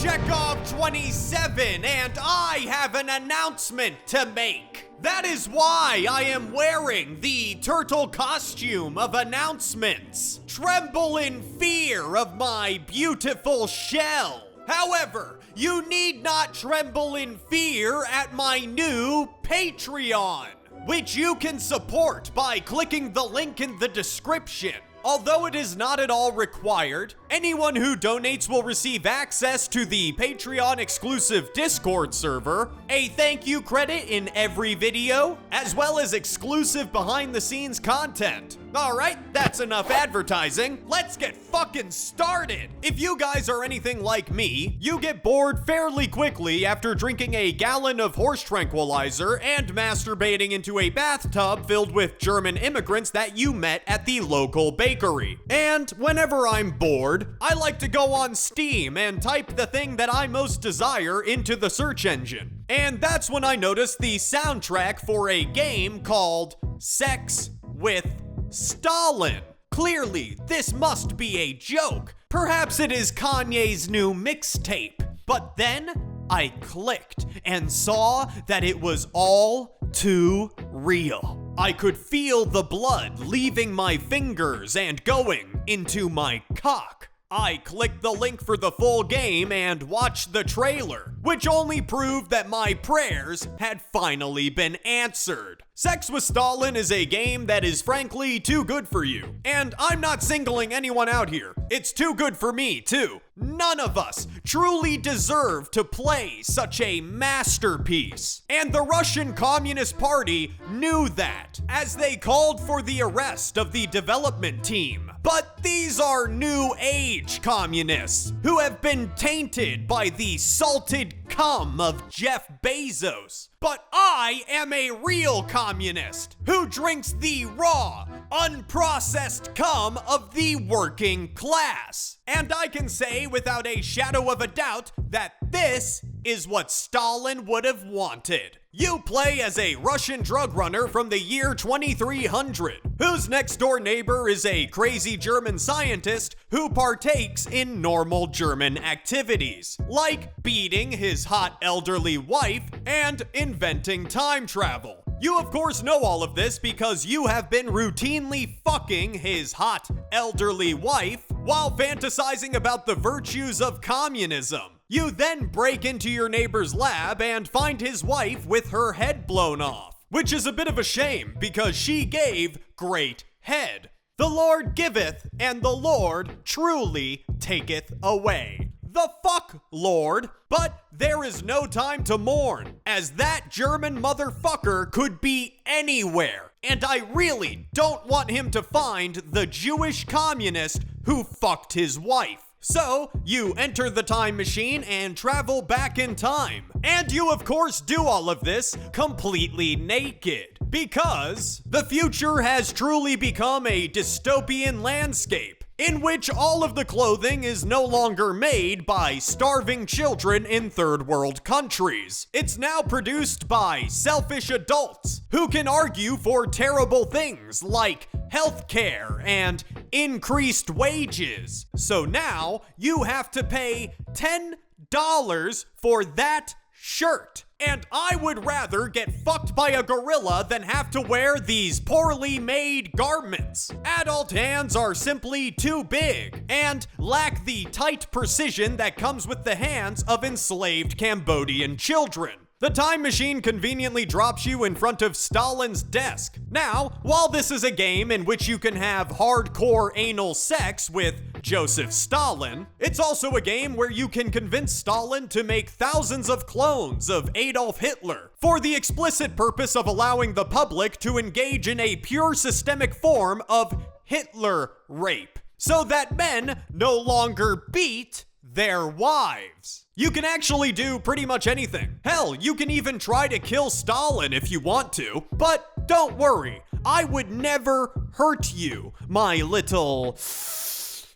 Chekhov 27, and I have an announcement to make. That is why I am wearing the turtle costume of announcements. Tremble in fear of my beautiful shell. However, you need not tremble in fear at my new Patreon, which you can support by clicking the link in the description. Although it is not at all required, anyone who donates will receive access to the Patreon exclusive Discord server, a thank you credit in every video, as well as exclusive behind the scenes content. Alright, that's enough advertising. Let's get fucking started. If you guys are anything like me, you get bored fairly quickly after drinking a gallon of horse tranquilizer and masturbating into a bathtub filled with German immigrants that you met at the local bakery. And whenever I'm bored, I like to go on Steam and type the thing that I most desire into the search engine. And that's when I noticed the soundtrack for a game called Sex with Stalin. Clearly, this must be a joke. Perhaps it is Kanye's new mixtape. But then I clicked and saw that it was all too real. I could feel the blood leaving my fingers and going into my cock. I clicked the link for the full game and watched the trailer, which only proved that my prayers had finally been answered. Sex with Stalin is a game that is frankly too good for you. And I'm not singling anyone out here. It's too good for me, too. None of us truly deserve to play such a masterpiece. And the Russian Communist Party knew that, as they called for the arrest of the development team. But these are new age communists who have been tainted by the salted cum of Jeff Bezos. But I am a real communist who drinks the raw, unprocessed cum of the working class. And I can say without a shadow of a doubt that this is what Stalin would have wanted. You play as a Russian drug runner from the year 2300, whose next door neighbor is a crazy German scientist who partakes in normal German activities, like beating his hot elderly wife and inventing time travel. You of course know all of this because you have been routinely fucking his hot elderly wife while fantasizing about the virtues of communism. You then break into your neighbor's lab and find his wife with her head blown off, which is a bit of a shame because she gave great head. The Lord giveth, and the Lord truly taketh away. The fuck, Lord? But there is no time to mourn, as that German motherfucker could be anywhere. And I really don't want him to find the Jewish communist who fucked his wife. So, you enter the time machine and travel back in time. And you of course do all of this completely naked. Because the future has truly become a dystopian landscape, in which all of the clothing is no longer made by starving children in third world countries. It's now produced by selfish adults who can argue for terrible things like healthcare and increased wages. So now you have to pay $10 for that shirt. And I would rather get fucked by a gorilla than have to wear these poorly made garments. Adult hands are simply too big and lack the tight precision that comes with the hands of enslaved Cambodian children. The time machine conveniently drops you in front of Stalin's desk. Now, while this is a game in which you can have hardcore anal sex with Joseph Stalin, it's also a game where you can convince Stalin to make thousands of clones of Adolf Hitler for the explicit purpose of allowing the public to engage in a pure systemic form of Hitler rape, so that men no longer beat their wives. You can actually do pretty much anything. Hell, you can even try to kill Stalin if you want to, but don't worry, I would never hurt you, my little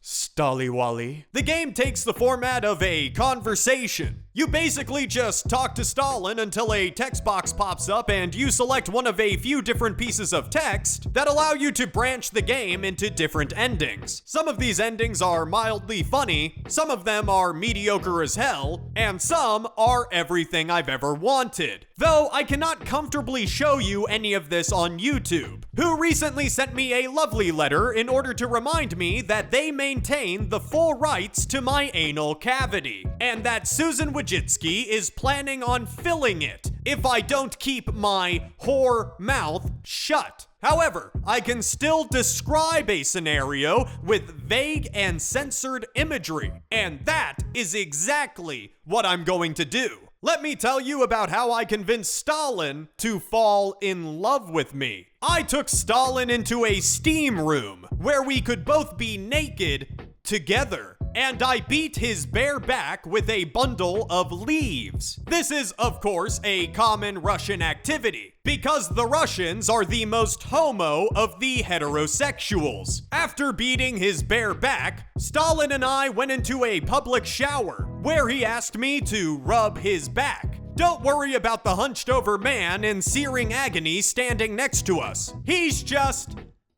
Staliwali. The game takes the format of a conversation, You basically just talk to Stalin until a text box pops up and you select one of a few different pieces of text that allow you to branch the game into different endings. Some of these endings are mildly funny, some of them are mediocre as hell, and some are everything I've ever wanted. Though I cannot comfortably show you any of this on YouTube, who recently sent me a lovely letter in order to remind me that they maintain the full rights to my anal cavity, and that Susan Wojcicki is planning on filling it if I don't keep my whore mouth shut. However, I can still describe a scenario with vague and censored imagery, and that is exactly what I'm going to do. Let me tell you about how I convinced Stalin to fall in love with me. I took Stalin into a steam room where we could both be naked together, and I beat his bare back with a bundle of leaves. This is, of course, a common Russian activity, because the Russians are the most homo of the heterosexuals. After beating his bare back, Stalin and I went into a public shower, where he asked me to rub his back. Don't worry about the hunched over man in searing agony standing next to us. He's just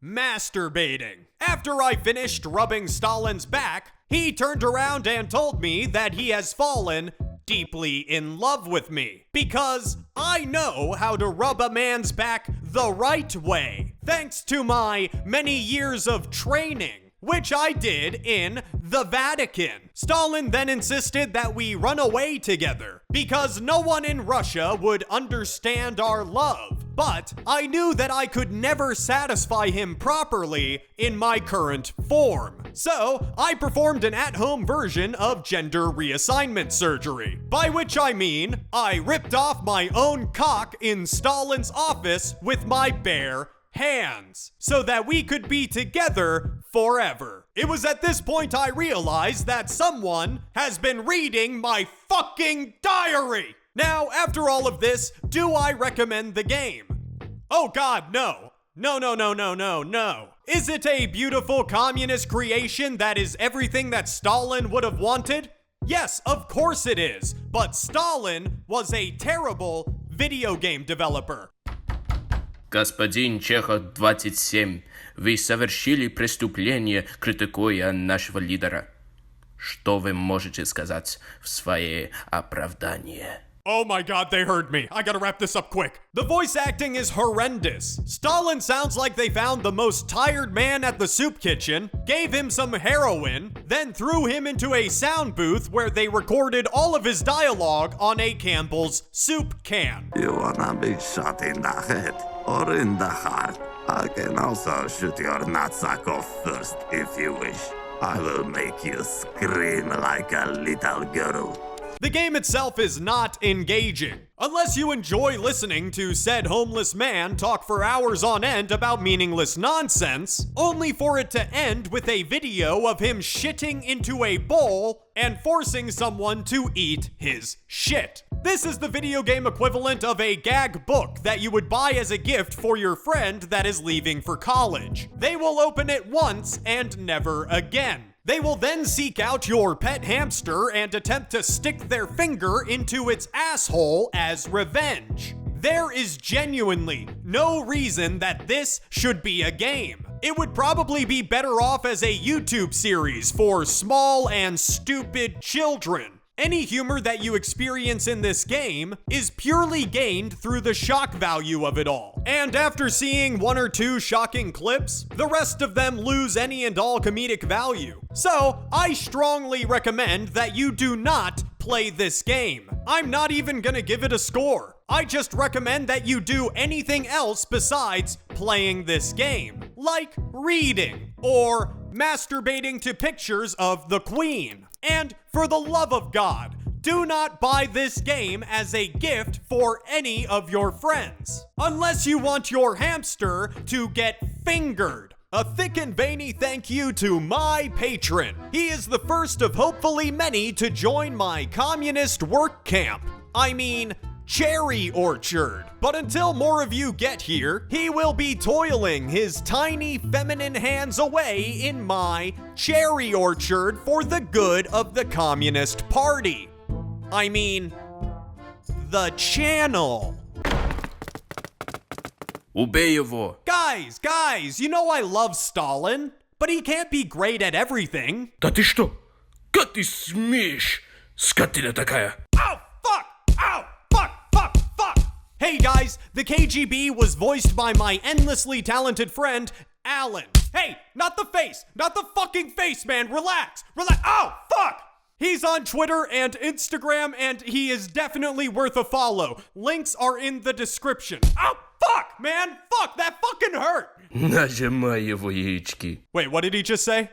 masturbating. After I finished rubbing Stalin's back, he turned around and told me that he has fallen deeply in love with me because I know how to rub a man's back the right way, thanks to my many years of training, which I did in the Vatican. Stalin then insisted that we run away together because no one in Russia would understand our love. But I knew that I could never satisfy him properly in my current form. So I performed an at-home version of gender reassignment surgery, by which I mean I ripped off my own cock in Stalin's office with my bare hands so that we could be together forever. It was at this point I realized that someone has been reading my fucking diary. Now, after all of this, do I recommend the game? Oh God, no. No. Is it a beautiful communist creation that is everything that Stalin would have wanted? Yes, of course it is. But Stalin was a terrible video game developer. Господин Чехов 27, вы совершили преступление, критикуя нашего лидера. Что вы можете сказать в свое оправдание? Oh my God, they heard me. I gotta wrap this up quick. The voice acting is horrendous. Stalin sounds like they found the most tired man at the soup kitchen, gave him some heroin, then threw him into a sound booth where they recorded all of his dialogue on a Campbell's soup can. You wanna be shot in the head or in the heart? I can also shoot your nutsack off first if you wish. I will make you scream like a little girl. The game itself is not engaging, unless you enjoy listening to said homeless man talk for hours on end about meaningless nonsense, only for it to end with a video of him shitting into a bowl and forcing someone to eat his shit. This is the video game equivalent of a gag book that you would buy as a gift for your friend that is leaving for college. They will open it once and never again. They will then seek out your pet hamster and attempt to stick their finger into its asshole as revenge. There is genuinely no reason that this should be a game. It would probably be better off as a YouTube series for small and stupid children. Any humor that you experience in this game is purely gained through the shock value of it all. And after seeing one or two shocking clips, the rest of them lose any and all comedic value. So, I strongly recommend that you do not play this game. I'm not even gonna give it a score. I just recommend that you do anything else besides playing this game, like reading or masturbating to pictures of the Queen. And for the love of God, do not buy this game as a gift for any of your friends, unless you want your hamster to get fingered. A thick and veiny thank you to my patron. He is the first of hopefully many to join my communist work camp. I mean, cherry orchard. But until more of you get here, he will be toiling his tiny feminine hands away in my cherry orchard for the good of the Communist Party. I mean, the channel. Убей его! Guys, you know I love Stalin, but he can't be great at everything. Да ты что? Как ты смеешь, скотина такая? Ow, fuck! Ow, fuck! Hey guys, the KGB was voiced by my endlessly talented friend, Alan. Hey, not the face! Not the fucking face, man! Relax! Ow, fuck! He's on Twitter and Instagram, and he is definitely worth a follow. Links are in the description. Ow, fuck, man! Fuck, that fucking hurt! Нажимай его яички. Wait, what did he just say?